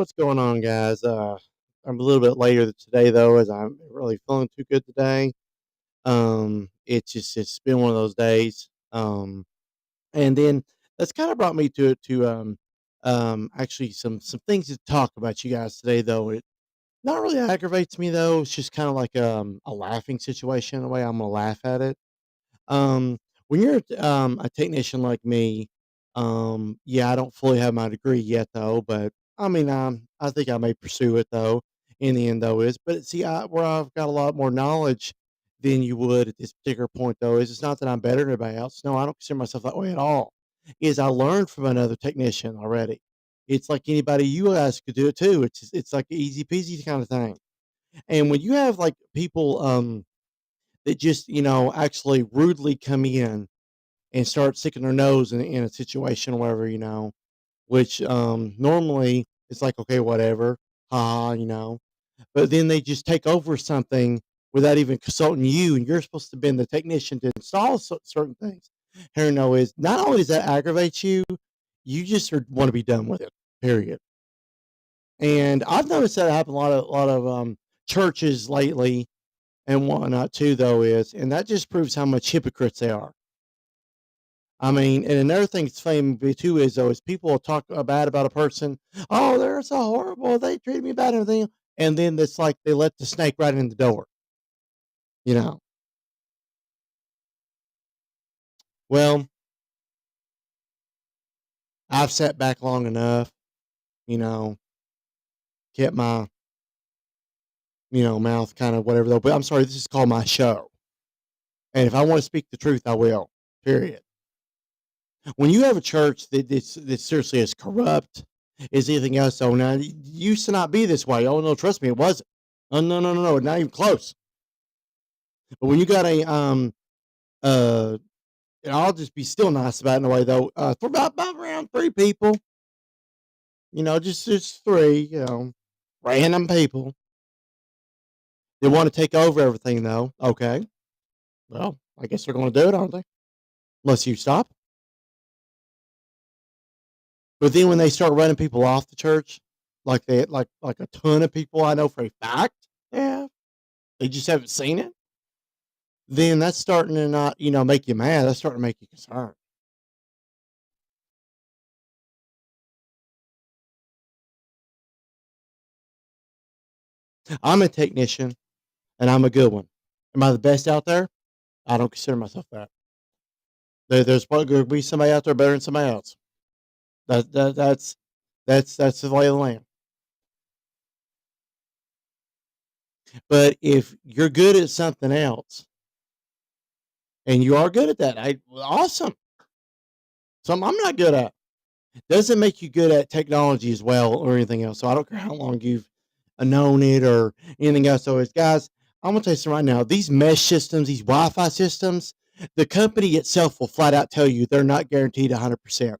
what's going on, guys? I'm a little bit later today, though, as I'm really feeling too good today. It's been one of those days. And then that's kind of brought me to actually some things to talk about you guys today, though. It not really aggravates me though. It's just kind of like a laughing situation in a way. I'm gonna laugh at it. When you're a technician like me, yeah, I don't fully have my degree yet though, but I mean, I think I may pursue it though. In the end, though, is but see, where I've got a lot more knowledge than you would at this particular point, though, is it's not that I'm better than everybody else. No, I don't consider myself that way at all. Is I learned from another technician already. It's like anybody you guys could do it too. It's like easy peasy kind of thing. And when you have like people that just actually rudely come in and start sticking their nose in a situation or whatever, which normally it's like, okay, whatever, ha, but then they just take over something without even consulting you, and you're supposed to be the technician to install certain things. Here, no, is not only does that aggravate you, you just want to be done with it, period. And I've noticed that happen a lot of churches lately and whatnot too, though, and that just proves how much hypocrites they are. I mean, and another thing that's funny too is though is people will talk bad about a person. Oh, they're so horrible. They treated me bad and everything. And then it's like they let the snake right in the door. You know. Well, I've sat back long enough. You know, kept my mouth kind of whatever though. But I'm sorry, this is called my show. And if I want to speak the truth, I will. Period. When you have a church that seriously is corrupt, is anything else? So now it used to not be this way. Oh no, trust me, it wasn't. Oh no, no, no, no, not even close. But when you got a uh, and I'll just be still nice about it in a way though. For about around three people, just three, random people. They want to take over everything though. Okay, well, I guess they're going to do it, aren't they? Unless you stop. But then when they start running people off the church, like they like a ton of people I know for a fact, yeah, they just haven't seen it. Then that's starting to not, make you mad. That's starting to make you concerned. I'm a technician, and I'm a good one. Am I the best out there? I don't consider myself that. There's probably going to be somebody out there better than somebody else. That's the lay of the land. But if you're good at something else, and you are good at that, awesome. Something I'm not good at doesn't make you good at technology as well or anything else. So I don't care how long you've known it or anything else. So it's guys, I'm gonna tell you something right now. These mesh systems, these Wi-Fi systems, the company itself will flat out tell you they're not guaranteed 100%.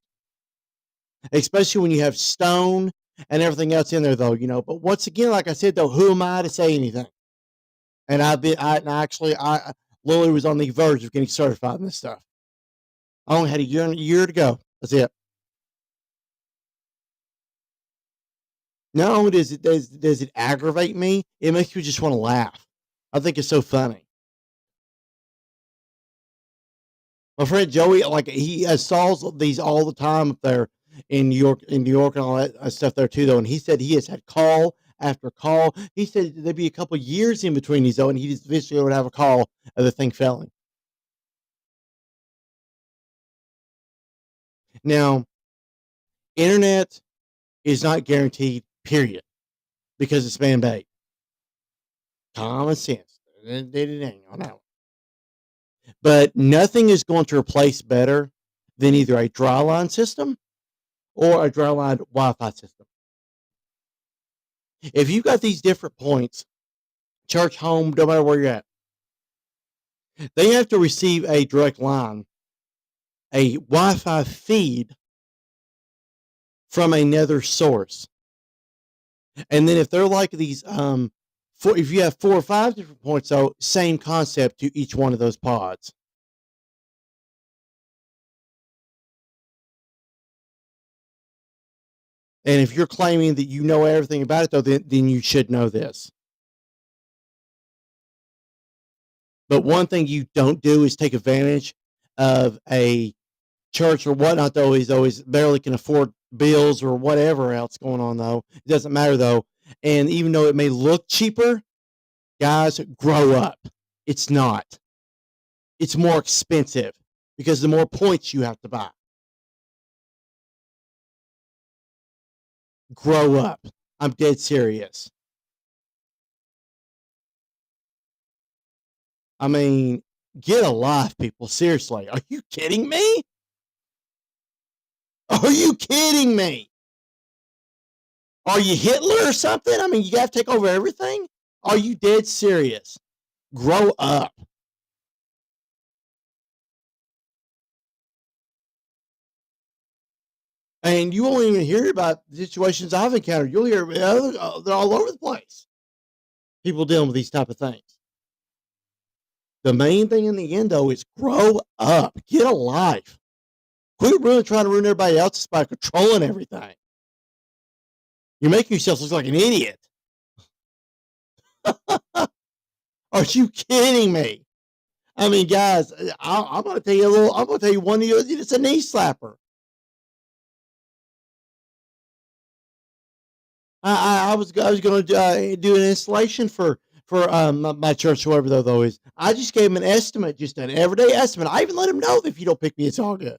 Especially when you have stone and everything else in there, though. But once again, like I said, though, who am I to say anything? And I literally was on the verge of getting certified in this stuff. I only had a year to go. That's it. Not only does it aggravate me, it makes me just want to laugh. I think it's so funny. My friend Joey, like he installs these all the time up there in New York, and all that stuff there too. Though, and he said he has had call after call. He said there'd be a couple years in between these though, and he just eventually would have a call of the thing failing. Now, internet is not guaranteed. Period, because it's man made. Common sense. Ding on that one. But nothing is going to replace better than either a dry line system or a dry line Wi-Fi system. If you've got these different points, church, home, no matter where you're at, they have to receive a direct line, a Wi-Fi feed from another source. And then if they're like these, if you have 4 or 5 different points, so same concept to each one of those pods. And if you're claiming that you know everything about it, though, then you should know this. But one thing you don't do is take advantage of a church or whatnot, though, is always barely can afford bills or whatever else going on, though. It doesn't matter, though. And even though it may look cheaper, guys, grow up. It's not. It's more expensive because the more points you have to buy. Grow up. I'm dead serious. I mean, get a life, people. Seriously. Are you kidding me? Are you kidding me? Are you Hitler or something? I mean, you got to take over everything? Are you dead serious? Grow up. And you won't even hear about situations I've encountered. You'll hear they're all over the place. People dealing with these type of things. The main thing in the end, though, is grow up. Get a life. Quit really trying to ruin everybody else's by controlling everything. You're making yourself look like an idiot. Are you kidding me? I mean, guys, I'm going to tell you a little. I'm going to tell you one of you. It's a knee slapper. I was going to do an installation for my church, whoever though is. I just gave him an estimate, just an everyday estimate. I even let him know that if you don't pick me, it's all good.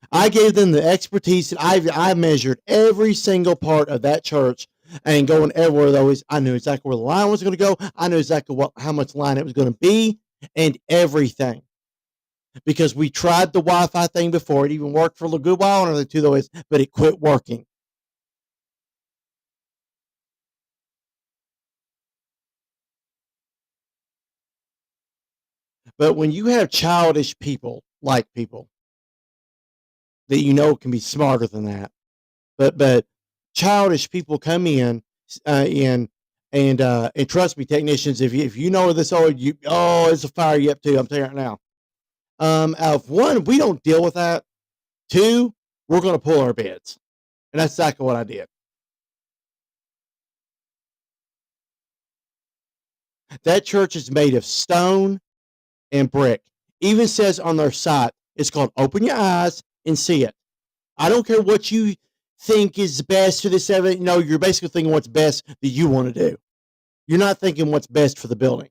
I gave them the expertise, and I measured every single part of that church, and going everywhere though is. I knew exactly where the line was going to go. I knew exactly how much line it was going to be, and everything. Because we tried the Wi-Fi thing before. It even worked for a good while, or the two though is, but it quit working. But when you have childish people, like people that you know can be smarter than that, but childish people come in and trust me, technicians, if you know this, it's a fire you up to. I'm telling you right now. Of one, we don't deal with that. Two, we're going to pull our beds, and that's exactly what I did. That church is made of stone and brick. Even says on their site, it's called "Open Your Eyes and See It." I don't care what you think is best for this. No, you're basically thinking what's best that you want to do. You're not thinking what's best for the building.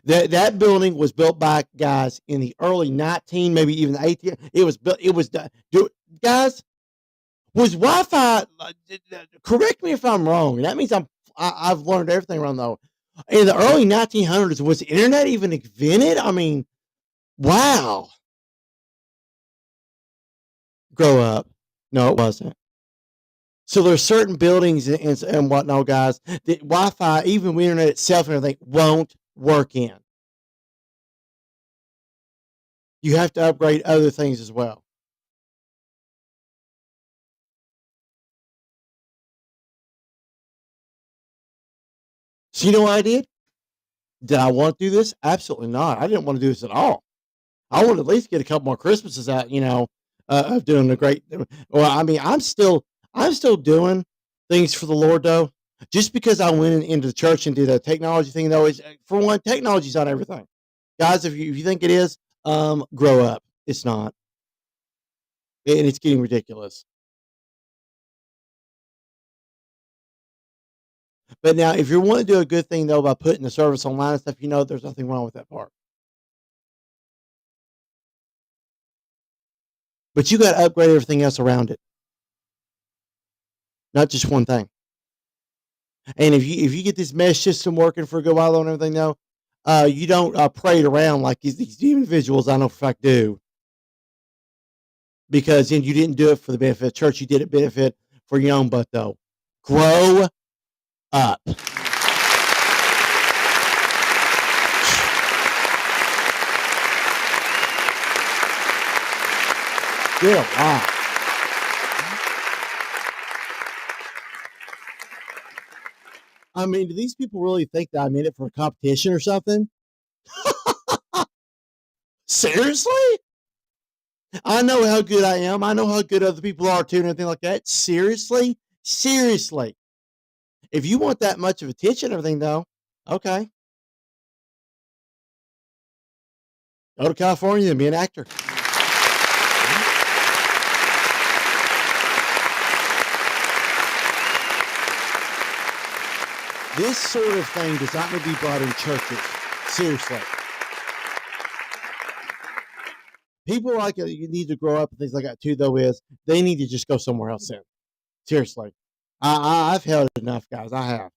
That building was built by guys in the early 19, maybe even the 18. It was built. It was guys. Was Wi-Fi? Correct me if I'm wrong. That means I've learned everything wrong though. In the early 1900s, was the internet even invented? I mean, wow. Grow up. No, it wasn't. So there's certain buildings and whatnot, guys, that Wi-Fi, even the internet itself and everything, won't work in. You have to upgrade other things as well. So you know what I did? Did I want to do this? Absolutely not. I didn't want to do this at all. I wanted to at least get a couple more Christmases out, of doing a great. Well, I mean, I'm still doing things for the Lord though. Just because I went into the church and did a technology thing though is, for one, technology's not everything, guys. If you think it is, grow up. It's not, and it's getting ridiculous. But now, if you want to do a good thing though by putting the service online and stuff, there's nothing wrong with that part. But you got to upgrade everything else around it, not just one thing. And if you get this mesh system working for a good while and everything though, you don't parade around like these individuals I know for a fact do, because then you didn't do it for the benefit of the church. You did it benefit for your own butt though. Grow up. Get a life. I mean, do these people really think that I'm in it for a competition or something? Seriously? I know how good I am. I know how good other people are too, and everything like that. Seriously? Seriously. If you want that much of attention and everything, though, okay, go to California and be an actor. This sort of thing does not need to be brought in churches. Seriously. People like you need to grow up and things like that too, though, is they need to just go somewhere else in. Seriously. I've held enough, guys. I have.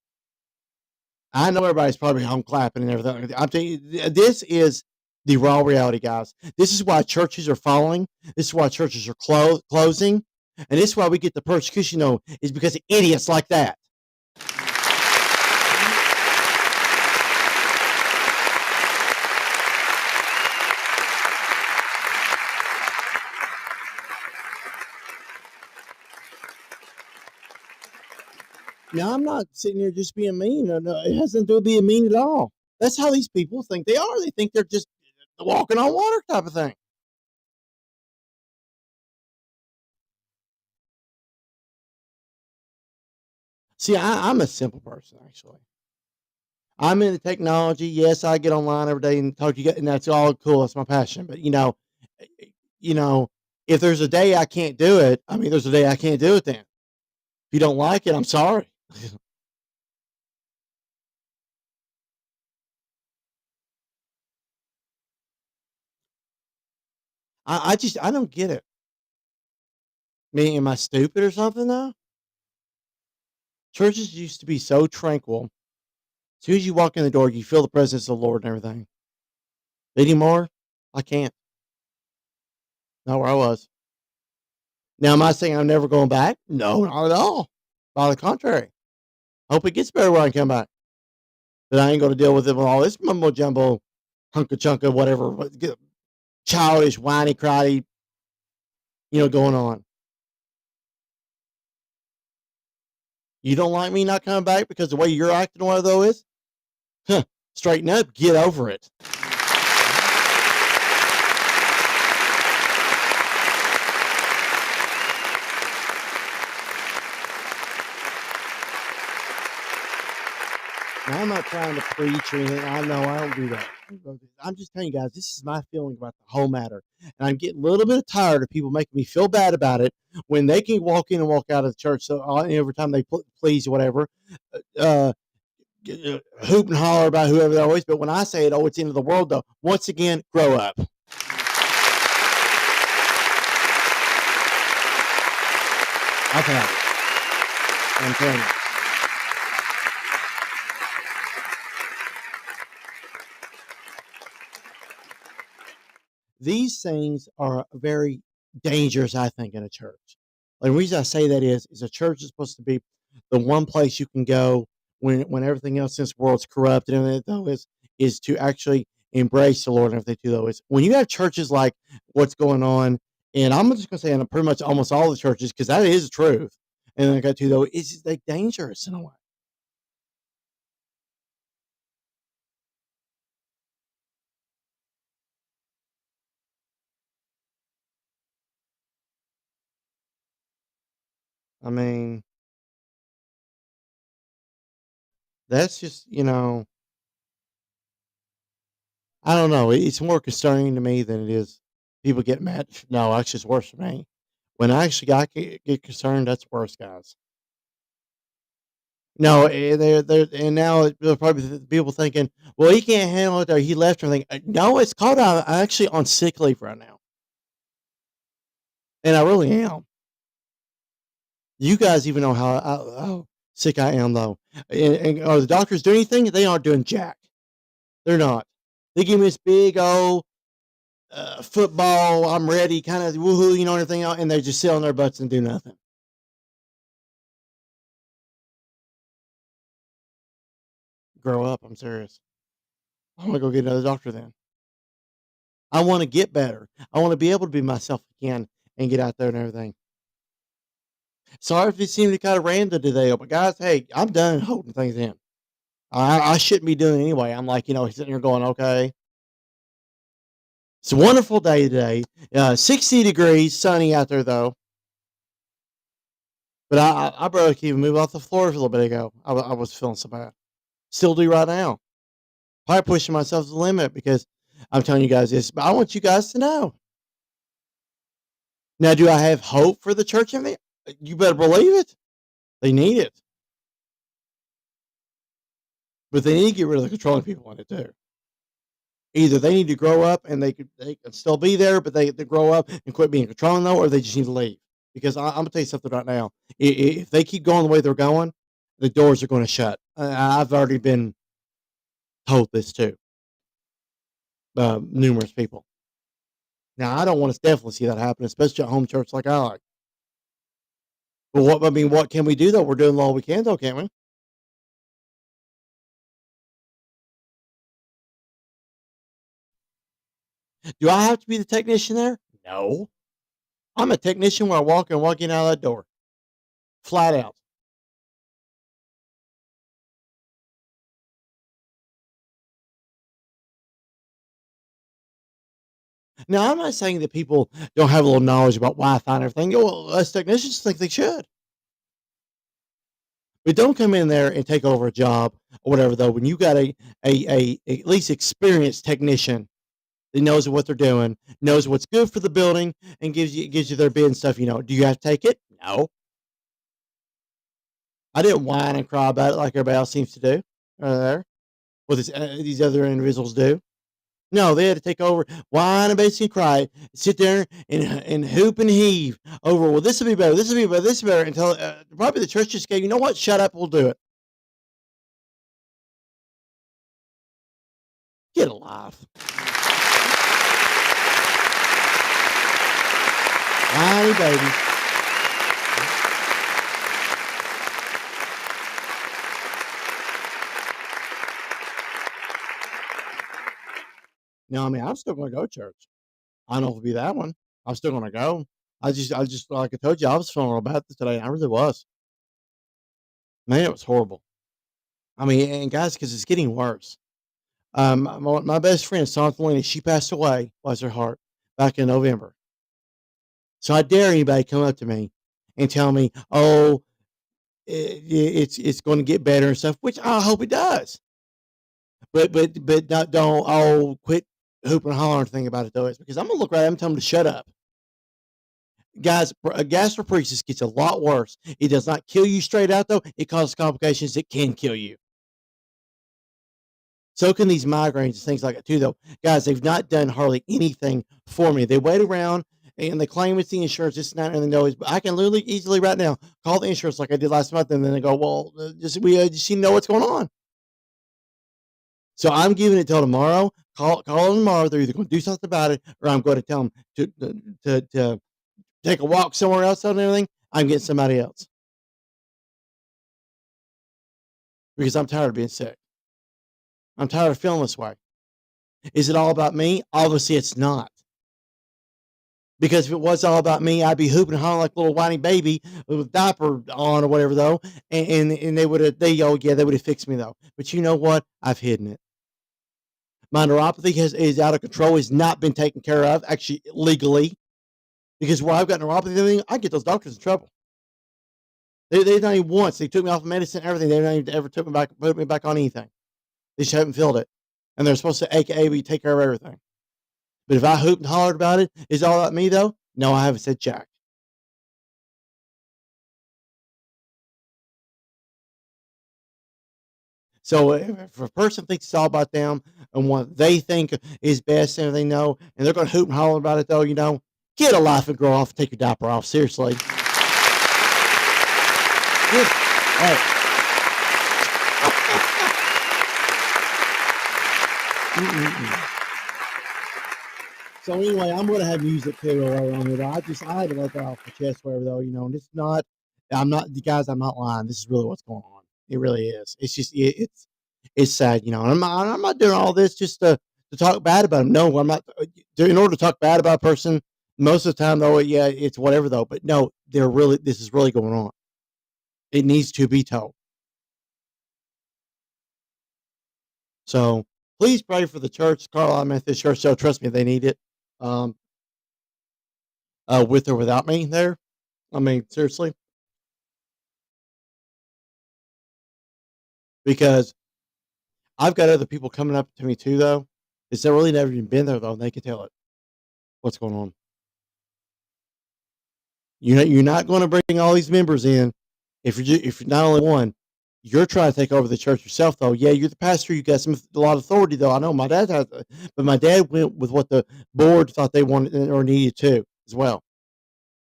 I know everybody's probably home clapping and everything. I'm telling you, this is the raw reality, guys. This is why churches are falling. This is why churches are closing. And this is why we get the persecution, is because of idiots like that. Now, I'm not sitting here just being mean. No, it has nothing to do with being mean at all. That's how these people think they are. They think they're just walking on water type of thing. See, I'm a simple person, actually. I'm into technology. Yes, I get online every day and talk to you, and that's all cool. That's my passion. But eh, eh, you know, if there's a day I can't do it, I mean, there's a day I can't do it. Then, if you don't like it, I'm sorry. I don't get it. Me, am I stupid or something though? Churches used to be so tranquil. As soon as you walk in the door, you feel the presence of the Lord and everything. Anymore, I can't. Not where I was. Now, am I saying I'm never going back? No, not at all. By the contrary, I hope it gets better when I come back. But I ain't going to deal with it with all this mumbo jumbo, hunka chunka, whatever, childish, whiny, cryy, going on. You don't like me not coming back because the way you're acting, one of those is? Huh, straighten up, get over it. Now, I'm not trying to preach or anything. I know I don't do that. I'm just telling you guys, this is my feeling about the whole matter. And I'm getting a little bit tired of people making me feel bad about it when they can walk in and walk out of the church. So every time they please or whatever, uh, hoop and holler about whoever they're always. But when I say it, oh, it's the end of the world, though. Once again, grow up. I've had it. I'm telling you. These things are very dangerous, I think, in a church. And the reason I say that is a church is supposed to be the one place you can go when everything else in this world's corrupt and everything though is to actually embrace the Lord and everything too though is when you have churches like what's going on, and I'm just gonna say in pretty much almost all the churches, because that is the truth. And I got to though, it's just like dangerous in a way. I mean, that's just I don't know. It's more concerning to me than it is people get mad. No, actually, it's worse for me. When I actually get concerned, that's worse, guys. No, they're and now there'll probably people thinking, well, he can't handle it or he left or anything. No, it's called I'm actually on sick leave right now, and I really am. You guys even know how sick I am though. And are the doctors doing anything? They aren't doing jack. They're not. They give me this big old football, I'm ready, kind of woohoo, and everything else, and they just sit on their butts and do nothing. Grow up, I'm serious. I want to go get another doctor then. I want to get better. I want to be able to be myself again and get out there and everything. Sorry if it seemed kind of random today, but guys, hey, I'm done holding things in. I shouldn't be doing it anyway. I'm like, sitting here going, okay. It's a wonderful day today. 60 degrees, sunny out there though. But I barely can even move off the floor a little bit ago. I was feeling so bad. Still do right now. Probably pushing myself to the limit because I'm telling you guys this, but I want you guys to know. Now, do I have hope for the church in me? You better believe it. They need it. But they need to get rid of the controlling people in it too. Either they need to grow up and they could still be there, but they grow up and quit being controlling though, or they just need to leave. Because I'm gonna tell you something right now. If they keep going the way they're going, the doors are going to shut. I've already been told this too, numerous people. Now I don't want to definitely see that happen, especially at home church like I like. But what can we do though? We're doing all we can though, can't we? Do I have to be the technician there? No. I'm a technician when I walk in out of that door. Flat out. Now, I'm not saying that people don't have a little knowledge about Wi-Fi and everything. Well, us technicians think they should. But don't come in there and take over a job or whatever though when you got a at least experienced technician that knows what they're doing, knows what's good for the building, and gives you their bid and stuff. Do you have to take it? No. I didn't whine and cry about it like everybody else seems to do. There, what these other individuals do. No, they had to take over, whine and basically cry, sit there and hoop and heave over. Well, this will be better. This will be better. This will be better until probably the church just gave. You know what? Shut up. We'll do it. Get alive, whiny baby. No, I mean I'm still going to go to church. I don't know if it'll be that one. I'm still going to go. I just like I told you, I was feeling real bad today. I really was. Man, it was horrible. I mean, and guys, because it's getting worse. My best friend, Santhalina, she passed away, bless her heart, back in November. So I dare anybody come up to me and tell me, "Oh, it's going to get better and stuff," which I hope it does. But don't quit hooping and hollering thing about it though, is because I'm gonna look right at them and tell them to shut up. Guys, gastroparesis gets a lot worse. It does not kill you straight out though. It causes complications that can kill you. So can these migraines and things like that too, though. Guys, they've not done hardly anything for me. They wait around and they claim it's the insurance, this and that, and they know. But I can literally easily right now call the insurance like I did last month, and then they go, "Well, just you know what's going on." So I'm giving it till tomorrow. Call them tomorrow. They're either going to do something about it, or I'm going to tell them to take a walk somewhere else and everything. I'm getting somebody else because I'm tired of being sick. I'm tired of feeling this way. Is it all about me? Obviously, it's not. Because if it was all about me, I'd be hooping and hollering like a little whiny baby with a diaper on or whatever though, and they would have fixed me though. But you know what? I've hidden it. My neuropathy is out of control. Has not been taken care of actually legally because where I've got neuropathy, and everything, I get those doctors in trouble. They not even once. They took me off of medicine, everything. They don't even ever put me back on anything. They just haven't filled it, and they're supposed to AKA we take care of everything. But if I hooped and hollered about it, is it all about me though? No, I haven't said jack. So if a person thinks it's all about them and what they think is best and everything, know, and they're going to hoot and holler about it, though, get a life and grow off. Take your diaper off. Seriously. Good. Hey. Mm-mm-mm. So anyway, I'm gonna have music too later on here. I had to let that off the chest, whatever though, and it's not. I'm not the guys. I'm not lying. This is really what's going on. It really is. It's just it's sad, And I'm not doing all this just to talk bad about them. No, I'm not. In order to talk bad about a person, most of the time though, yeah, it's whatever though. But no, this is really going on. It needs to be told. So please pray for the church, Carlisle Methodist Church. So trust me, they need it. um, with or without me there. I mean, seriously, because I've got other people coming up to me too, though. Is they're really never even been there though, and they can tell it what's going on. You're not going to bring all these members in if you're not only one. You're trying to take over the church yourself, though. Yeah, you're the pastor. You got a lot of authority, though. I know my dad has, but my dad went with what the board thought they wanted or needed to as well.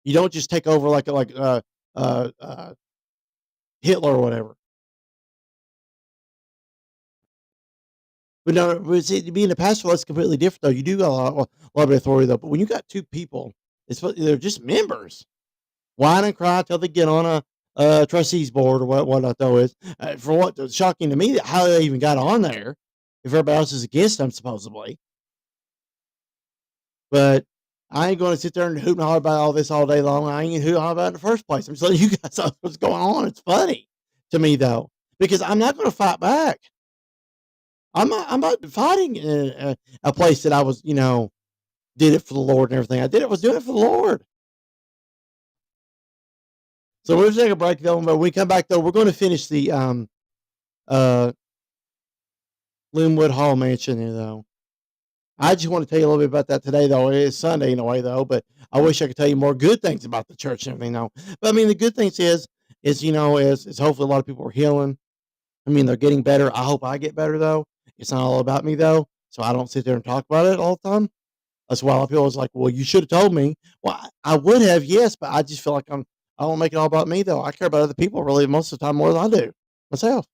You don't just take over like Hitler or whatever. But no, but see, being a pastor, that's completely different, though. You do got a lot of authority, though. But when you got two people, they're just members. Whine and cry till they get on a trustees board or whatnot, though. Is for what shocking to me that how they even got on there if everybody else is against them, supposedly. But I ain't going to sit there and hoot and holler about all this all day long. I ain't going to hoot and holler about it in the first place. I'm just letting you guys know what's going on. It's funny to me, though, because I'm not going to fight back. I'm not fighting in a place that I was, did it for the Lord and everything. Was doing it for the Lord. So we're gonna take a break though. But when we come back though, we're going to finish the uh Linwood Hall mansion here though. I just want to tell you a little bit about that today though. It is Sunday in a way though, but I wish I could tell you more good things about the church and everything though. But I mean, the good things is is hopefully a lot of people are healing. I mean, they're getting better. I hope I get better though. It's not all about me though, so I don't sit there and talk about it all the time. That's why a lot of people was like, "Well, you should have told me." Well, I would have, yes, but I just feel like I don't make it all about me though. I care about other people really most of the time more than I do myself.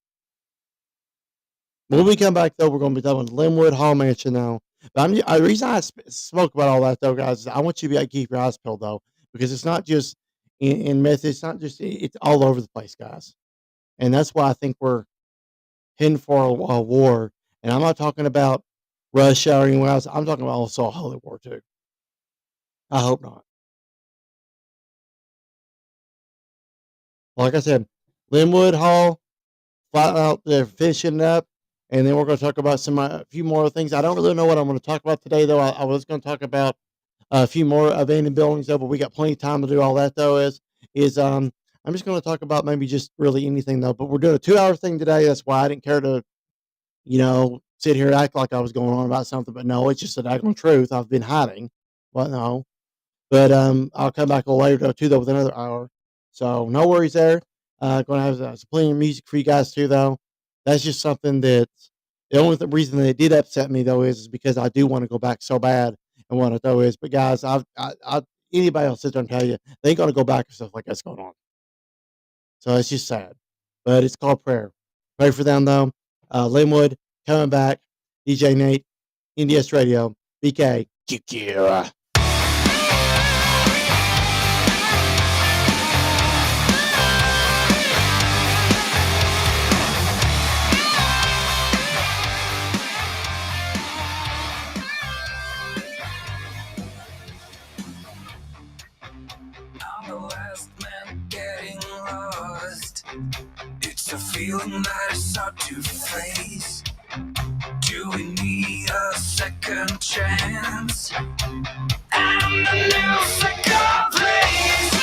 When we come back though, we're going to be talking Linwood Hall Mansion now. But the reason I spoke about all that though, guys, is I want you to be able to keep your eyes peeled though, because it's not just in meth. It's not just it's all over the place, guys, and that's why I think we're heading for a war. And I'm not talking about Russia or anywhere else. I'm talking about also a holy war too. I hope not. Like I said, Linwood Hall, flat out they're finishing up, and then we're going to talk about a few more things. I don't really know what I'm going to talk about today, though. I was going to talk about a few more abandoned buildings, though, but we got plenty of time to do all that, though. Is I'm just going to talk about maybe just really anything, though. But we're doing a 2 hour thing today. That's why I didn't care to, sit here and act like I was going on about something. But no, it's just the daggone truth. I've been hiding. Well, no, but I'll come back a little later too, though, with another hour. So no worries there. Going to have some plenty of music for you guys too, though. That's just something that the only reason that it did upset me though is because I do want to go back so bad and want to though is. But guys, anybody else sit there and tell you they ain't going to go back and stuff like that's going on. So it's just sad, but it's called prayer. Pray for them though. Linwood coming back. DJ Nate, NDS Radio, BK, Kikira. I'm the last man getting lost. It's a feeling that is hard to face. Do we need a second chance? And a new second place.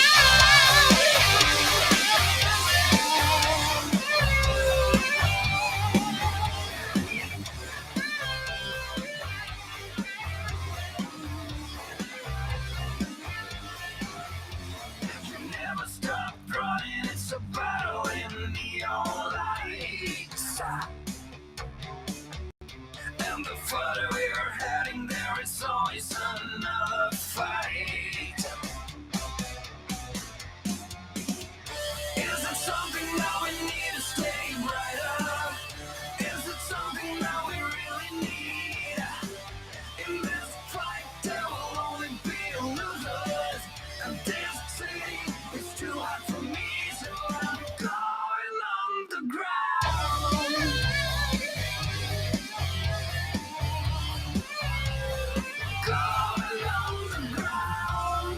You never stop running, it's a battle in neon lights. And the further we're heading there, it's always another fight. Is it something that we need to stay right up? Is it something that we really need? In this fight, there will only be losers. And this city is too hard for me, so I'm going on the ground. Going on the ground.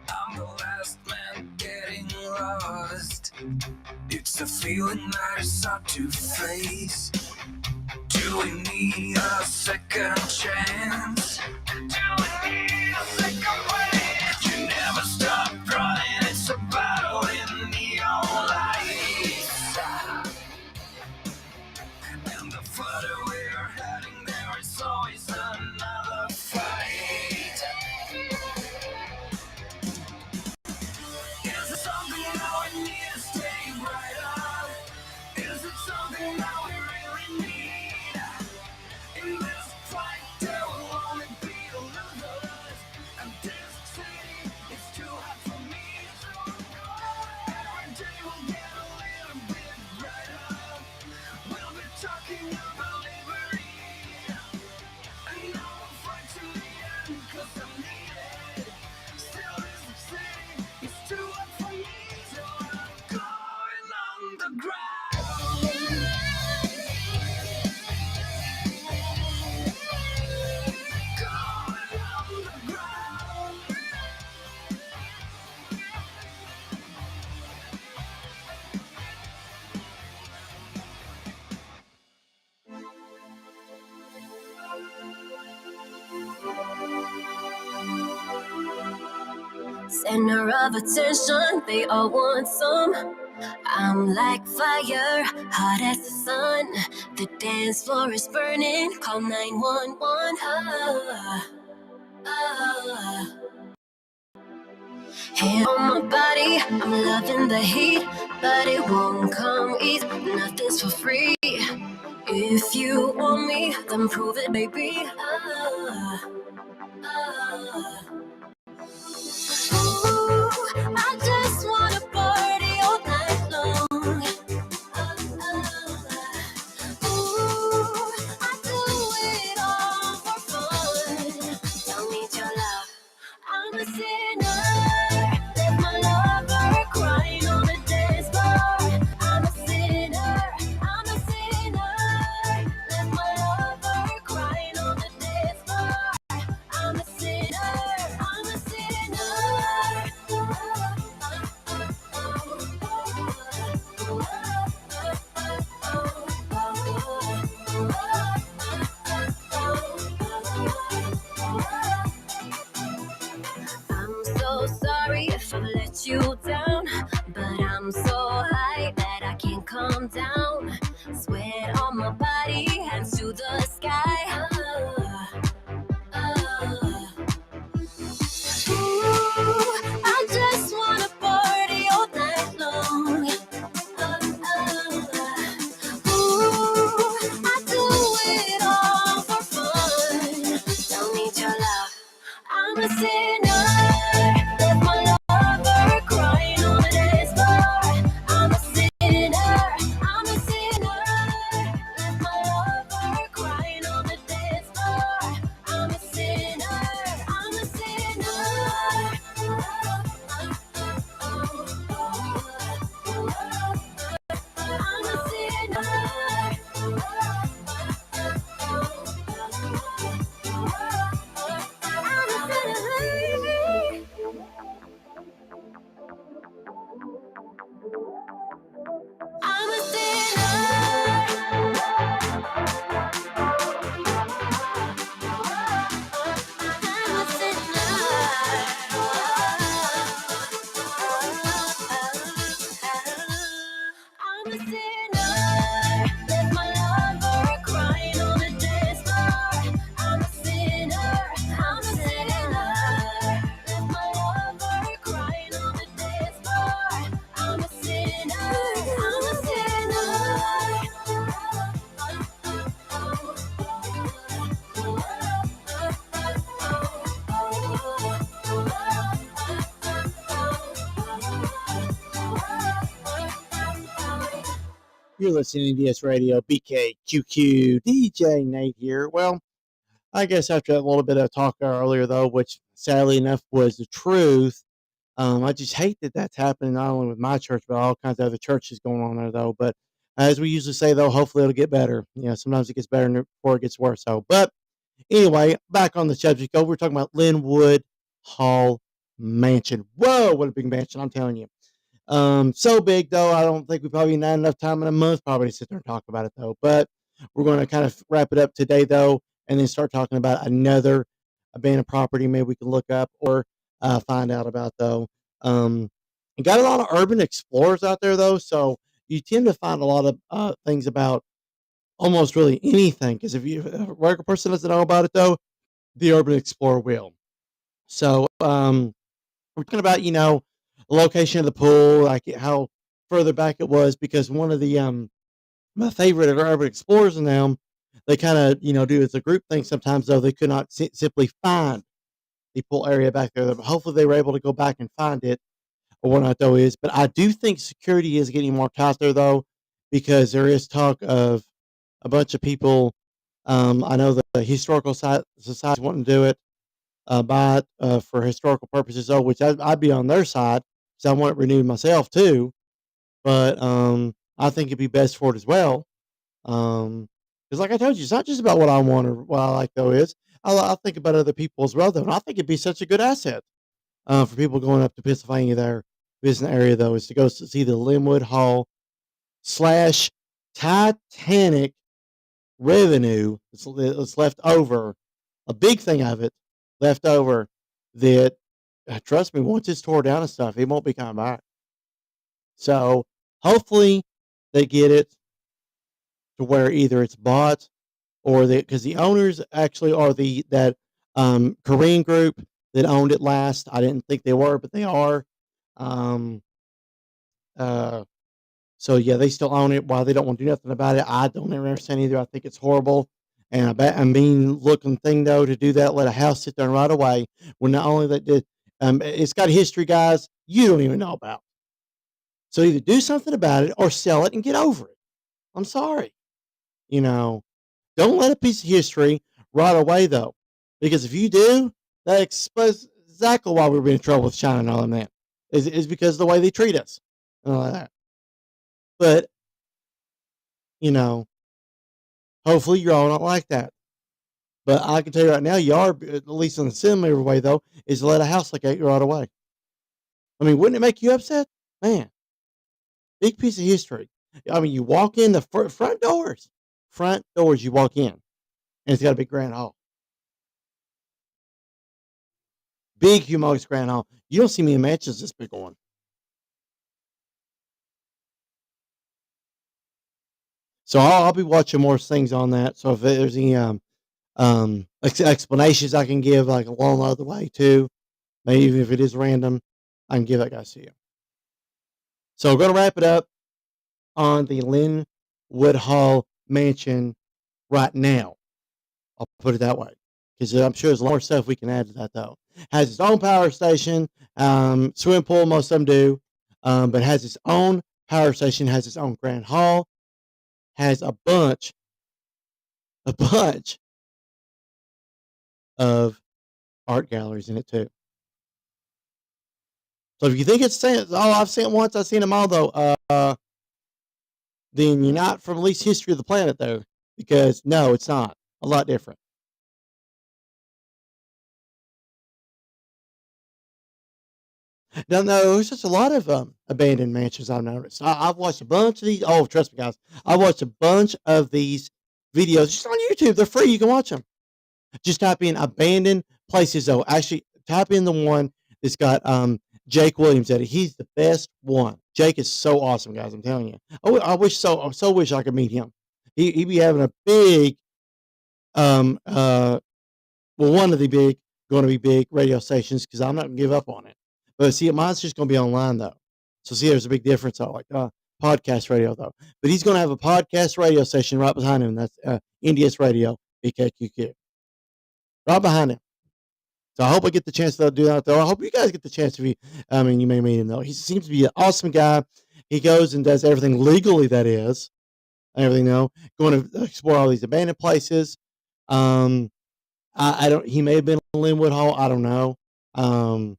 I'm the last man getting lost. It's feeling that is hard to face. Do we need a second chance? Do we need a second wave? You never stop running, it's a battle in neon lights. And the further we're heading, there is always another fight. Is it something that we need to stay brighter? Is it something that we really need? In this fight, there will only be losers. And this city is too hot for me. Every day will get a little bit brighter. We'll be talking about liberty. And I will fight to the end, 'cause I'm needed. Still, this city is too hot for me. So I'm going underground. Center of attention, they all want some. I'm like fire, hot as the sun. The dance floor is burning, call 911. Hand on my body, I'm loving the heat, but it won't come easy, nothing's for free. If you want me, then prove it, baby. Ooh, I just wanna party all night long. Ooh, I do it all for fun. Don't need your love, I'm a sinner. Left my lover crying on the dance floor. I'm a sinner, I'm a sinner. Left my lover crying on the dance floor. I'm a sinner, I'm a sinner. I'm so sorry if I let you down, but I'm so high that I can't calm down. Sweat on my body, hands to the sky. Ooh, I just wanna party all night long. Ooh, I do it all for fun. Don't need your love, I'm a sinner. Left my lover crying on the dance floor. I'm a sinner, I'm a sinner. Left my lover crying on the dance floor. I'm a sinner, I'm a sinner. I'm a You're listening to DS Radio, BKQQ, DJ Nate here. Well, I guess after that little bit of talk earlier, though, which sadly enough was the truth, I just hate that that's happening not only with my church, but all kinds of other churches going on there, though. But as we usually say, though, hopefully it'll get better. Sometimes it gets better before it gets worse. So, but anyway, back on the subject, though, we're talking about Linwood Hall Mansion. Whoa, what a big mansion, I'm telling you. So big though, I don't think we probably not enough time in a month probably to sit there and talk about it though. But we're going to kind of wrap it up today though, and then start talking about another abandoned property maybe we can look up or find out about though. Um, and got a lot of urban explorers out there though, so you tend to find a lot of things about almost really anything. Because if a regular person doesn't know about it though, the urban explorer will. So we're talking about the location of the pool, like how further back it was, because one of the my favorite urban explorers and them, they kind of do as a group thing sometimes though they could not simply find the pool area back there. But hopefully they were able to go back and find it or whatnot though is. But I do think security is getting more tight there though, because there is talk of a bunch of people. I know the historical society wanting to do it, buy it for historical purposes, though, which I'd be on their side because I want it renewed myself too. But I think it'd be best for it as well. Because, like I told you, it's not just about what I want or what I like, though. Is I think about other people as well, though, and I think it'd be such a good asset for people going up to Pennsylvania there, visiting the area, though, is to go see the Linwood Hall slash Titanic revenue that's left over, a big thing of it left over that, trust me, once it's tore down and stuff, it won't be coming back. So hopefully they get it to where either it's bought or because the owners actually are that Korean group that owned it last. I didn't think they were, but they are. Um, uh, So yeah, they still own it. While they don't want to do nothing about it, I don't ever understand either. I think it's horrible, and a mean looking thing though to do that. Let a house sit there right away when not only that did, it's got history, guys. You don't even know about. So either do something about it or sell it and get over it. I'm sorry, you know. Don't let a piece of history rot away though, because if you do, that explains exactly why we're in trouble with China and all that. Is because of the way they treat us and all that. But you know, hopefully, you're all not like that. But I can tell you right now, you are, at least in the similar way, though, is to let a house like that go right away. I mean, wouldn't it make you upset? Man, big piece of history. I mean, you walk in the front doors, you walk in, and it's got a big grand hall. Big, humongous grand hall. You don't see many mansions this big one. So I'll be watching more things on that. So if there's any explanations I can give, like along the other way too, maybe even if it is random, I can give that guy to you. So we're gonna wrap it up on the Linwood Hall mansion right now. I'll put it that way because I'm sure there's a lot more stuff we can add to that though. Has its own power station, swimming pool. Most of them do, but has its own power station. Has its own grand hall. Has a bunch of art galleries in it too. So if you think it's saying, oh, I've seen it once, I've seen them all though, then you're not from at least history of the planet though, because no, it's not. A lot different. No, there's just a lot of abandoned mansions I've noticed. I've watched a bunch of these. Oh, trust me, guys, I watched a bunch of these videos just on YouTube. They're free. You can watch them. Just type in abandoned places though. Actually, type in the one that's got Jake Williams at it. He's the best one. Jake is so awesome, guys. I'm telling you. I wish so. I so wish I could meet him. He'd be having a big um uh one of the big going to be big radio stations because I'm not gonna give up on it. But see, mine's just going to be online though. So see, there's a big difference. I like podcast radio though. But he's going to have a podcast radio station right behind him. That's NDS Radio, BKQQ, right behind him. So I hope I get the chance to do that though. I hope you guys get the chance to be. I mean, you may meet him though. He seems to be an awesome guy. He goes and does everything legally. That is everything. Though going to explore all these abandoned places. Um, I don't. He may have been in Linwood Hall. I don't know. Um,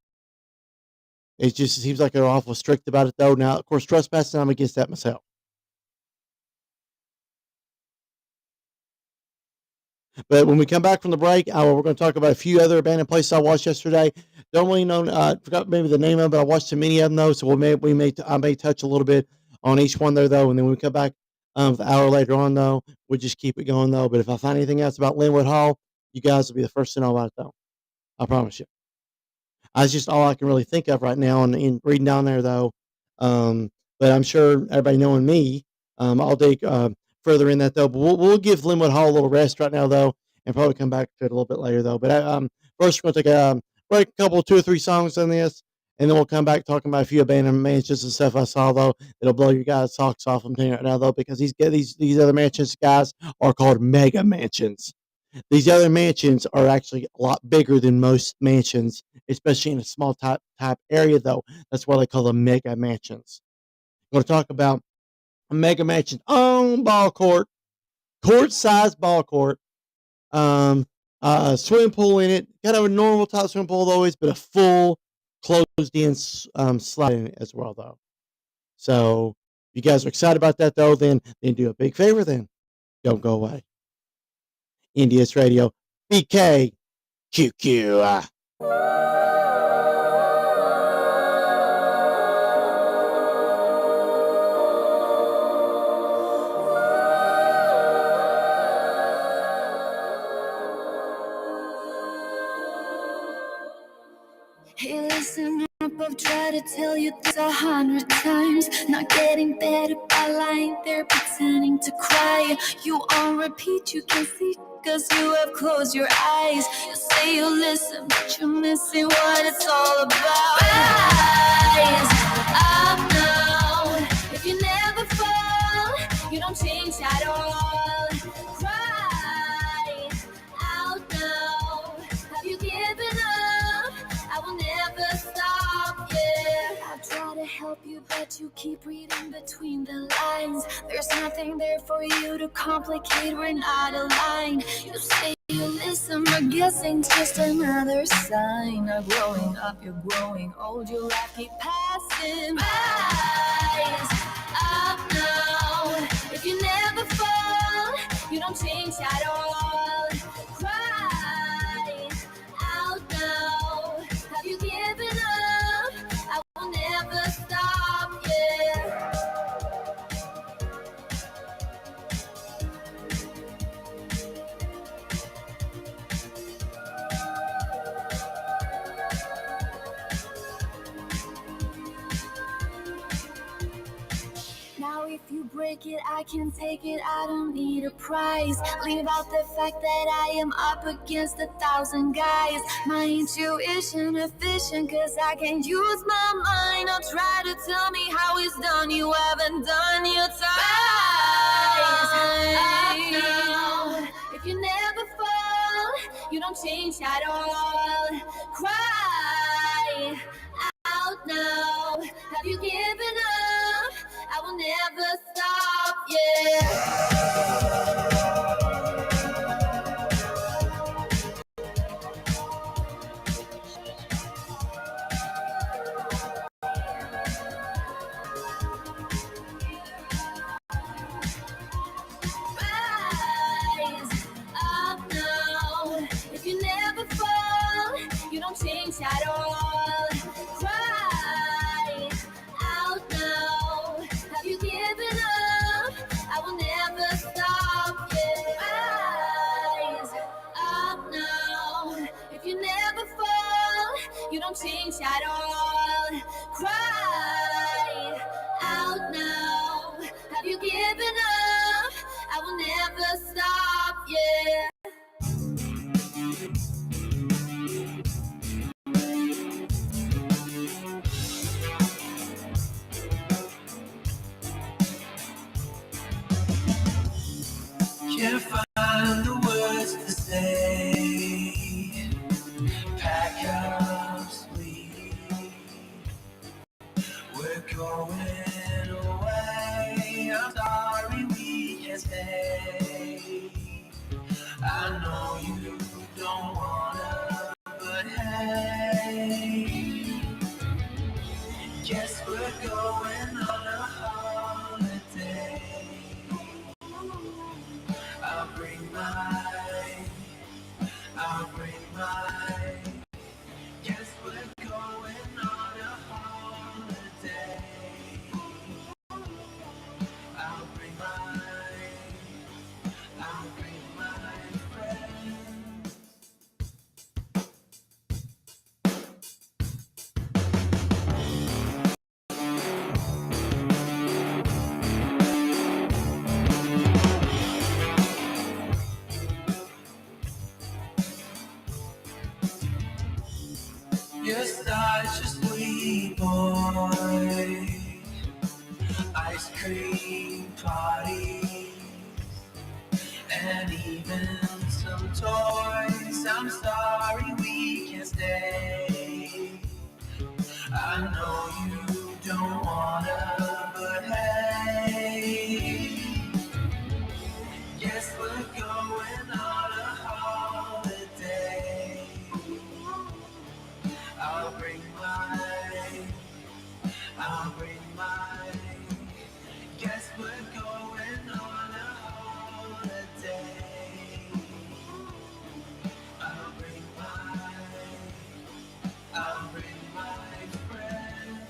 it just seems like they're awful strict about it, though. Now, of course, trespassing, I'm against that myself. But when we come back from the break, we're going to talk about a few other abandoned places I watched yesterday. Don't really know, forgot maybe the name of it, but I watched too many of them though. So I may touch a little bit on each one there though, and then when we come back an hour later on though, we'll just keep it going though. But if I find anything else about Linwood Hall, you guys will be the first to know about it though. I promise you. That's just all I can really think of right now. And in reading down there though, but I'm sure everybody knowing me, I'll dig further in that though. But we'll give Linwood Hall a little rest right now though, and probably come back to it a little bit later though. But first we're gonna take a break, a couple, 2 or 3 songs on this, and then we'll come back talking about a few abandoned mansions and stuff I saw though. It'll blow your guys' socks off. I'm telling you right now though, because these other mansions, guys, are called mega mansions. These other mansions are actually a lot bigger than most mansions, especially in a small type area. Though that's why they call them mega mansions. We're going to talk about a mega mansion on ball court size ball court, um, swimming pool in it, kind of a normal type swimming pool always, but a full closed in slide in it as well though. So if you guys are excited about that though, then do a big favor. Then don't go away. India's Radio, BK, QQ. Hey, listen up, I've tried to tell you this 100 times. Not getting better by lying there pretending to cry. You on repeat, you can see, cause you have closed your eyes. You say you listen, but you're missing what it's all about. Rise up now. If you never fall, you don't change at all. Cry out now. Have you given up? I will never stop, yeah. I try to help you, but you keep reading between the lines. There's nothing there for you to complicate, we're not aligned. You say you listen, but guessing's just another sign of growing up, you're growing old, your life keep passing. Rise up now. If you never fall, you don't change at all. Cry out now. Have you given up? I will never stop, yeah. Now if you break it, I can take it, I don't need a prize. Leave out the fact that I am up against 1,000 guys. My intuition efficient, cause I can't use my mind. Don't try to tell me how it's done, you haven't done your time. Up now. If you never fall, you don't change at all. Cry out now. Have you given up? I will never stop, yeah. Rise up now. If you never fall, you don't change at all. Cry out now. Have you given up? I will never stop, yeah. Rise up now. If you never fall, you don't change at all. Cry out now. Have you given up? I will never stop, yeah. Can't find the words to say. Pack up, sleep. We're going away. I'm sorry we can't stay. I know you don't wanna, but hey, guess we're going on a holiday. I'll bring my I'll bring mine. Guess we're going on a holiday. I'll bring mine. I'll bring my friends. You're such a sweet boy. Ice cream parties and even some toys. I'm sorry we can't stay. I know you don't wanna, but hey, guess we're going on a holiday. I'll bring mine. I'll bring mine. Guess we're going on a holiday. I'll bring mine. I'll bring my friends.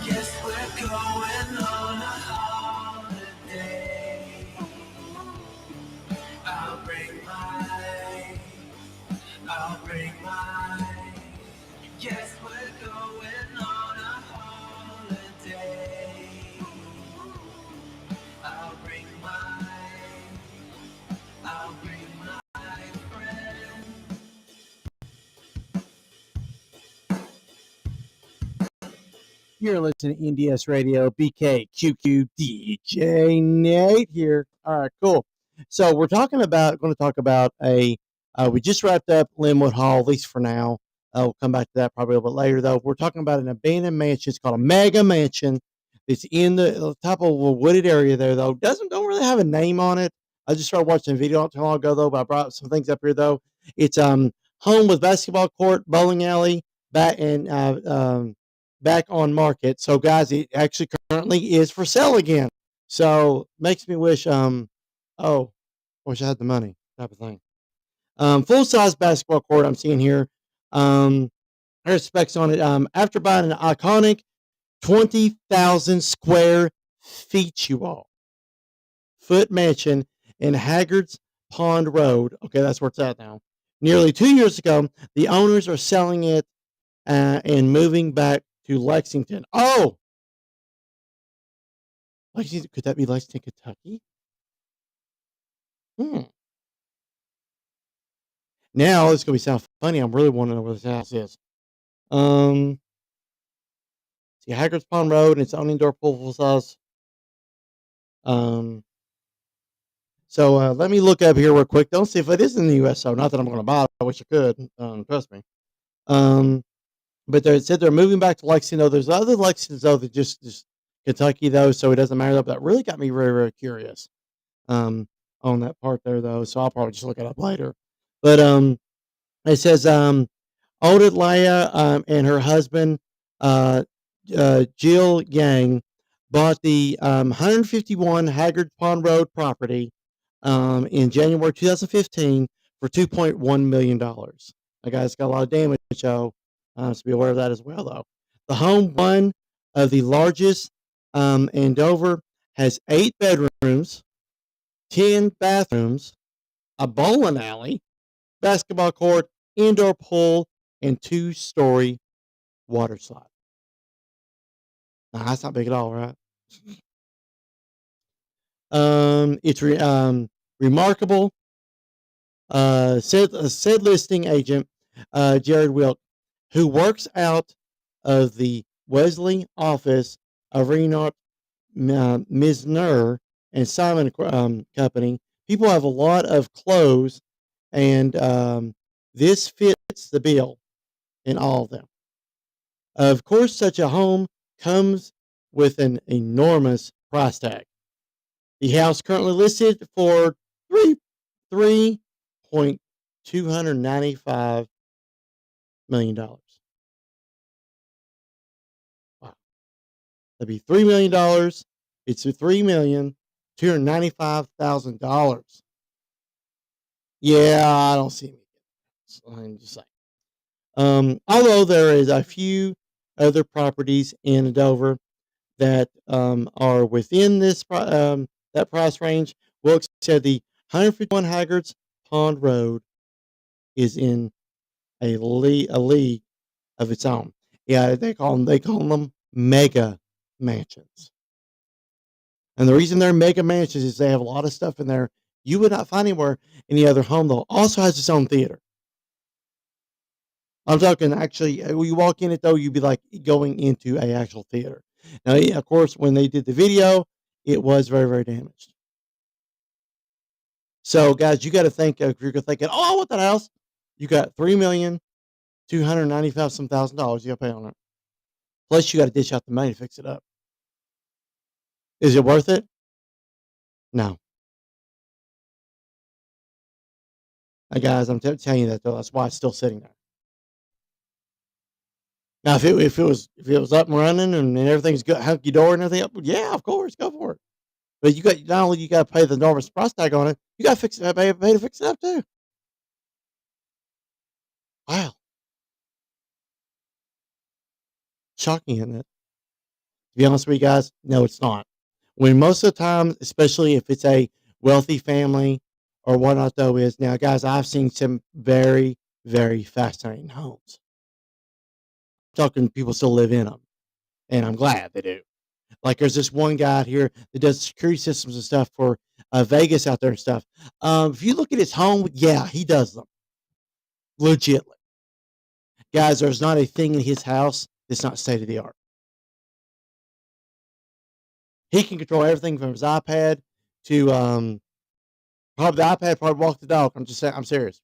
Guess we're going on a holiday. I'll bring mine. I'll bring mine. Guess we're going on a holiday. I'll bring mine. I'll bring my friend. You're listening to NDS Radio, BKQQ DJ Nate here. All right, cool. So we're going to talk about we just wrapped up Linwood Hall, at least for now. We'll come back to that probably a little bit later, though. We're talking about an abandoned mansion. It's called a mega mansion. It's in the top of a wooded area there, though. Don't really have a name on it. I just started watching a video not too long ago, though, but I brought some things up here, though. It's home with basketball court, bowling alley, back and back on market. So guys, it actually currently is for sale again. So makes me wish oh, wish I had the money type of thing. Full size basketball court I'm seeing here. There's specs on it. After buying an iconic 20,000 square feet, you all foot mansion in Haggard's Pond Road. Okay, that's where it's at now. Nearly 2 years ago, the owners are selling it and moving back to Lexington. Oh, Lexington, could that be Lexington, Kentucky? Hmm. Now it's gonna be sound funny. I'm really wanting to know where this house is. Um, see Haggard's Pond Road, and it's on indoor pool full size. Um, so let me look up here real quick. Don't see if it is in the U.S. So not that I'm going to buy it. I wish I could. Trust me. Um, but they said they're moving back to Lexington. Though there's other Lexingtons though that just Kentucky though, so it doesn't matter. Though, but that really got me very curious. On that part there though, so I'll probably just look it up later. But it says Old Leia and her husband uh, Jill Yang bought the 151 Haggard Pond Road property in January 2015 for $2.1 million. That guy's got a lot of damage, so be aware of that as well. Though the home, one of the largest in Dover, has 8 bedrooms, 10 bathrooms, a bowling alley, basketball court, indoor pool, and 2-story water slide. Now, that's not big at all, right? It's remarkable. Said listing agent Jared Wilk, who works out of the Wesley office of Reno Misner and Simon Company. People have a lot of clothes and This fits the bill in all of them. Of course, such a home comes with an enormous price tag. The house currently listed for $3.295 million. Wow, that'd be $3 million. It's a $3,295,000. Yeah, I don't see me. I'm just saying. Although there is a few other properties in Dover that are within that price range. Wilkes said the 151 Haggards Pond Road is in a league of its own. Yeah, they call them mega mansions. And the reason they're mega mansions is they have a lot of stuff in there you would not find anywhere any other home, though. Also has its own theater. I'm talking actually, when you walk in it though, you'd be like going into a actual theater. Now, yeah, of course, when they did the video, it was very, very damaged. So, guys, you got to think if you're thinking, "Oh, I want that house," you got $3,295 some $1,000 you got to pay on it. Plus, you got to dish out the money to fix it up. Is it worth it? No, guys, I'm telling you that though. That's why it's still sitting there. Now, if it was up and running and everything's good, hunky dory and everything, yeah, of course, go for it. But you got not only you got to pay the enormous price tag on it, you got to fix it, pay to fix it up too. Wow, shocking, isn't it? To be honest with you guys, no, it's not. When most of the time, especially if it's a wealthy family or whatnot, though, is now, guys, I've seen some very, very fascinating homes. Talking people still live in them, and I'm glad they do. Like there's this one guy out here that does security systems and stuff for Vegas out there and stuff. If you look at his home, yeah, he does them legitly. Guys, there's not a thing in his house that's not state of the art. He can control everything from his iPad to probably the iPad, probably walk the dog. I'm just saying, I'm serious.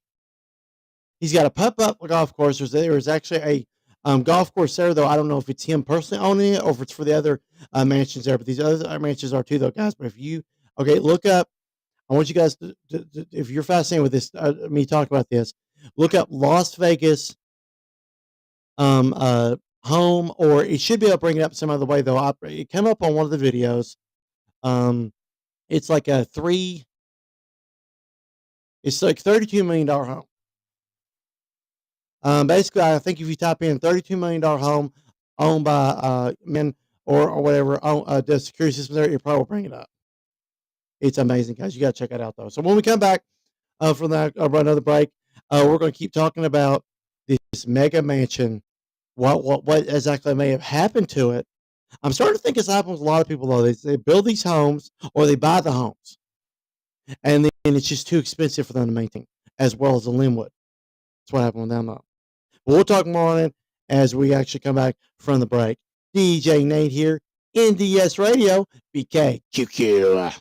He's got a putt-putt golf course. There's actually a golf course there, though. I don't know if it's him personally owning it or if it's for the other mansions there. But these other mansions are too, though, guys. But if you look up. I want you guys if you're fascinated with this, me talking about this, look up Las Vegas home, or it should be able to bring it up some other way though. It came up on one of the videos. Um, it's like it's like $32 million home. Basically, I think if you type in $32 million home owned by men or whatever does security systems there, it probably will bring it up. It's amazing, guys. You got to check it out though. So when we come back from that another break, we're going to keep talking about this mega mansion. What exactly may have happened to it? I'm starting to think it's happened with a lot of people though. They build these homes or they buy the homes, and then it's just too expensive for them to maintain, as well as the Linwood. That's what happened with them though. But we'll talk more on it as we actually come back from the break. DJ Nate here, NDS Radio, BKQQ.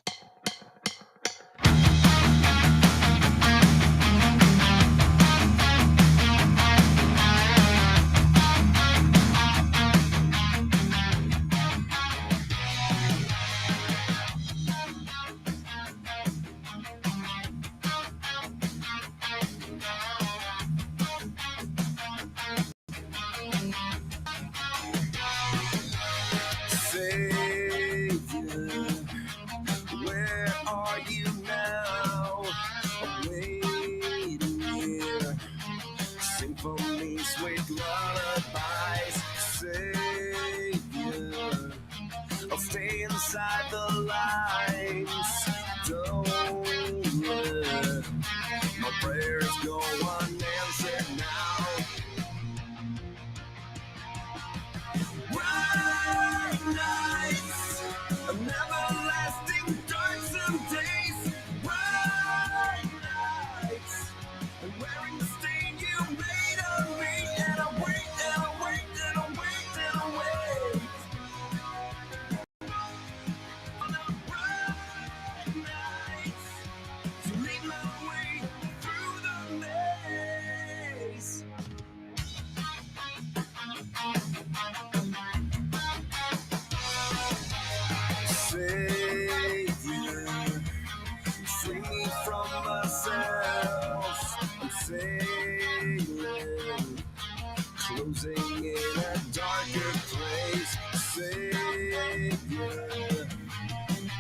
closing in a darker place. Savior,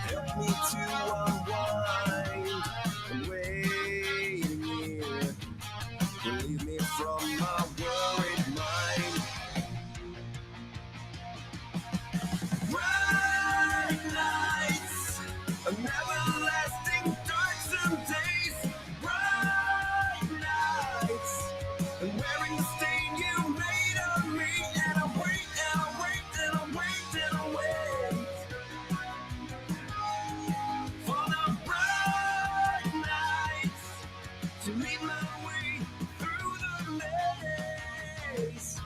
help me to unwind. I'm waiting here. Relieve me from my worried mind. Bright nights, an everlasting dark some days. Bright nights, and wearing the stain you made of me. And I wait, and I wait, and I wait, and I wait for the bright nights to lead my way through the maze.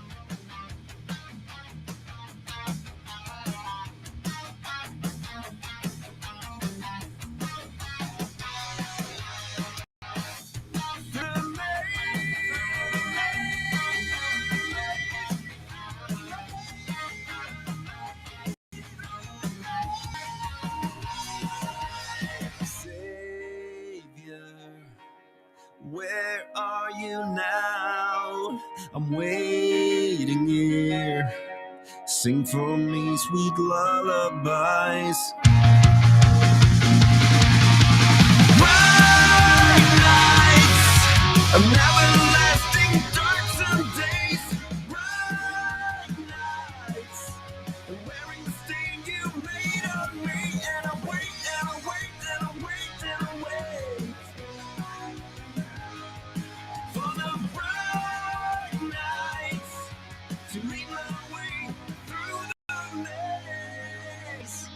Savior, where are you now? I'm waiting here. Sing for me sweet lullabies. Bright nights, an everlasting dark some days. Bright nights, and wearing the stain you made of me. And I wait, and I wait, and I wait, and I wait for the bright nights to lead my way through the maze.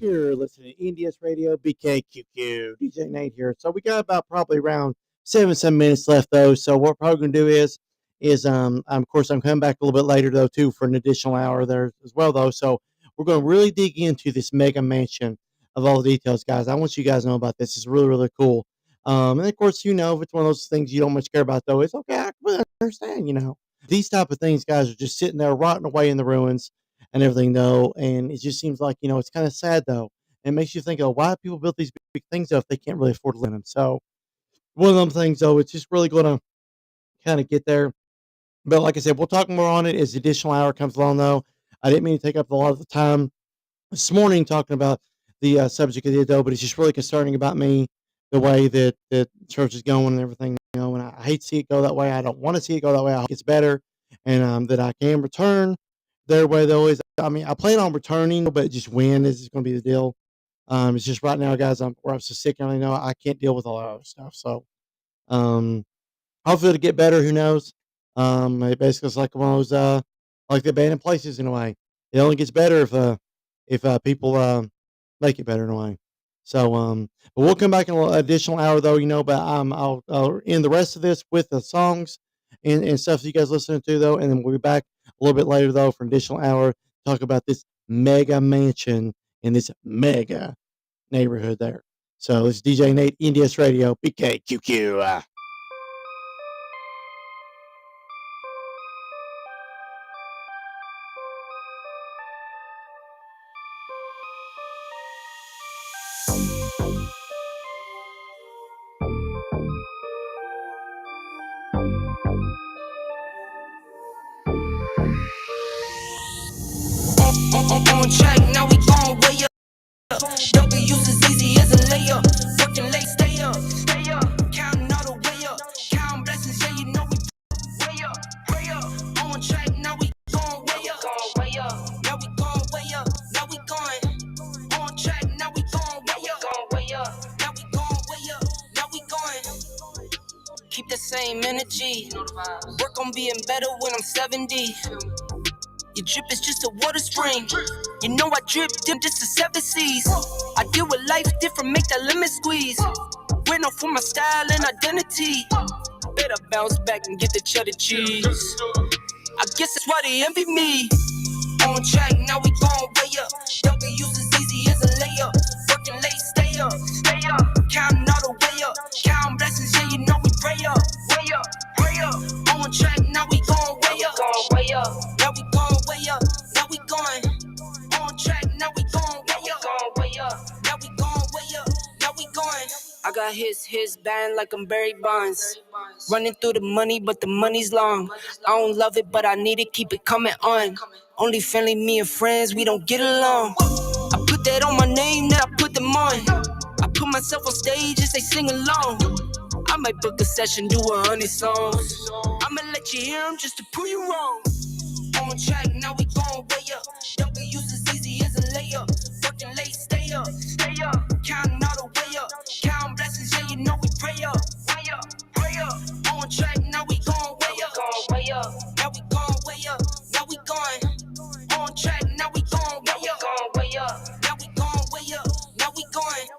You're listening to NDS Radio, BKQQ, DJ Nate here. So we got about probably around seven minutes left though. So what we're probably gonna do is of course I'm coming back a little bit later though too for an additional hour there as well though. So we're gonna really dig into this mega mansion of all the details, guys. I want you guys to know about this. It's really, really cool. And of course, if it's one of those things you don't much care about though, it's okay. I completely understand. These type of things, guys, are just sitting there rotting away in the ruins and everything though. And it just seems like, it's kind of sad though. It makes you think, oh, why people build these big things though if they can't really afford to live in them? So one of them things though, it's just really going to kind of get there. But like I said, we'll talk more on it as the additional hour comes along though. I didn't mean to take up a lot of the time this morning talking about the subject of the Adobe, but it's just really concerning about me the way that church is going and everything. And I hate to see it go that way. I don't want to see it go that way. I hope it's better, and that I can return their way though. I mean, I plan on returning, but just when is going to be the deal. It's just right now, guys. I'm so sick. And I know I can't deal with a lot of other stuff. So, um, hopefully it'll get better. Who knows? It basically it's like one of those like the abandoned places in a way. It only gets better if people make it better in a way. So but we'll come back in an additional hour though. But I'll end the rest of this with the songs and stuff that you guys listening to though, and then we'll be back a little bit later though for an additional hour to talk about this mega mansion in this mega neighborhood there. So it's DJ Nate, NDS Radio, BKQQ. On track, now we gon' way up. W's as easy as a layup. Working late, stay up. Counting all the way up. Count blessings, yeah, you know we way up. Way up. On track, now we gon' way up. Now we gon' way up. Now we going. On track, now we gon' way up. Now we gon' way up. Now we going. Keep the same energy. Work on being better when I'm 70. Your drip is just a water spring. You know I drip them just to 7 seas. I deal with life different, make that lemon squeeze. Went off for my style and identity. Better bounce back and get the cheddar cheese. I guess that's why they envy me. On track, now we gon' way up. now we going way up. Now we going way up. Now we going. I got his band like I'm Barry Bonds. Running through the money, but the money's long. I don't love it, but I need it, keep it coming on. Only friendly, me and friends, we don't get along. I put that on my name, now I put them on. I put myself on stage as they sing along. I might book a session, do 100 songs. I'ma let you hear them just to prove you wrong. On track, now we going way up. W's as easy as a layup. Working late, stay up. Counting all the way up. Counting blessings, yeah, you know we pray up. Pray up. On track, now we going way up. Now we going way up. Now we going. On track, now we going way up. Now we going way up. Now we going.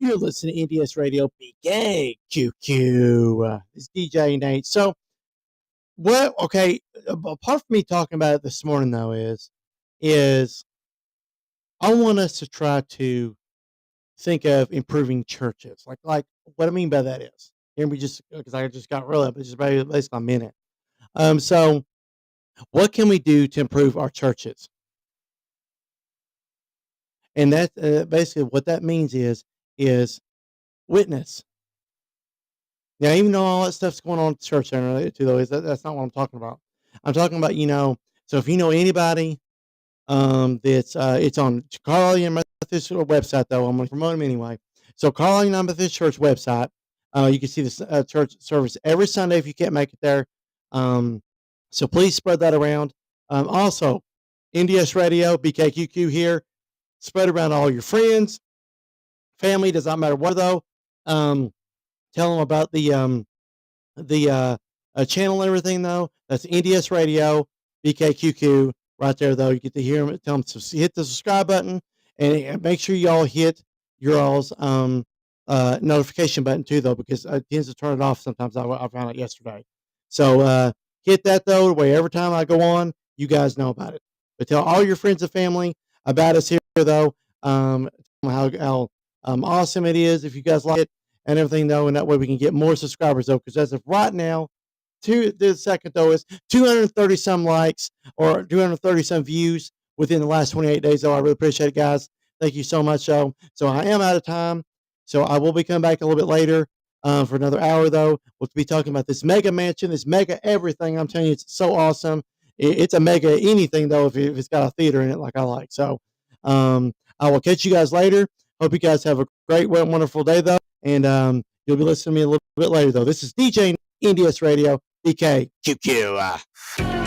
You're listening to NDS Radio BK QQ. It's DJ Nate. So, what? Okay, apart from me talking about it this morning, though, is I want us to try to think of improving churches. Like what I mean by that is, hear me just because I just got real up. It's just basically a minute. So what can we do to improve our churches? And that basically what that means is witness. Now, even though all that stuff's going on at the church center too, though, that's not what I'm talking about. I'm talking about So if you know anybody, that's it's on Carl Methodist website though. I'm going to promote them anyway. So Carl Methodist Church website. You can see this church service every Sunday if you can't make it there. So please spread that around. Also, NDS Radio BKQQ here. Spread around all your friends, family. Does not matter what though. Tell them about the channel and everything though. That's NDS Radio BKQQ right there though. You get to hear them. Tell them to hit the subscribe button and make sure y'all hit your all's notification button too though, because it tends to turn it off sometimes. I found out yesterday. So hit that though. Where every time I go on, you guys know about it. But tell all your friends and family about us here, though. How awesome it is if you guys like it and everything, though, and that way we can get more subscribers, though. Because as of right now, the second though is 230 some likes or 230 some views within the last 28 days. Though I really appreciate it, guys. Thank you so much. So I am out of time. So I will be coming back a little bit later for another hour, though. We'll be talking about this mega mansion, this mega everything. I'm telling you, it's so awesome. It's a mega anything, though, if it's got a theater in it like I like. So I will catch you guys later. Hope you guys have a great, wonderful day, though. And you'll be listening to me a little bit later, though. This is DJ NDS Radio, DK QQ.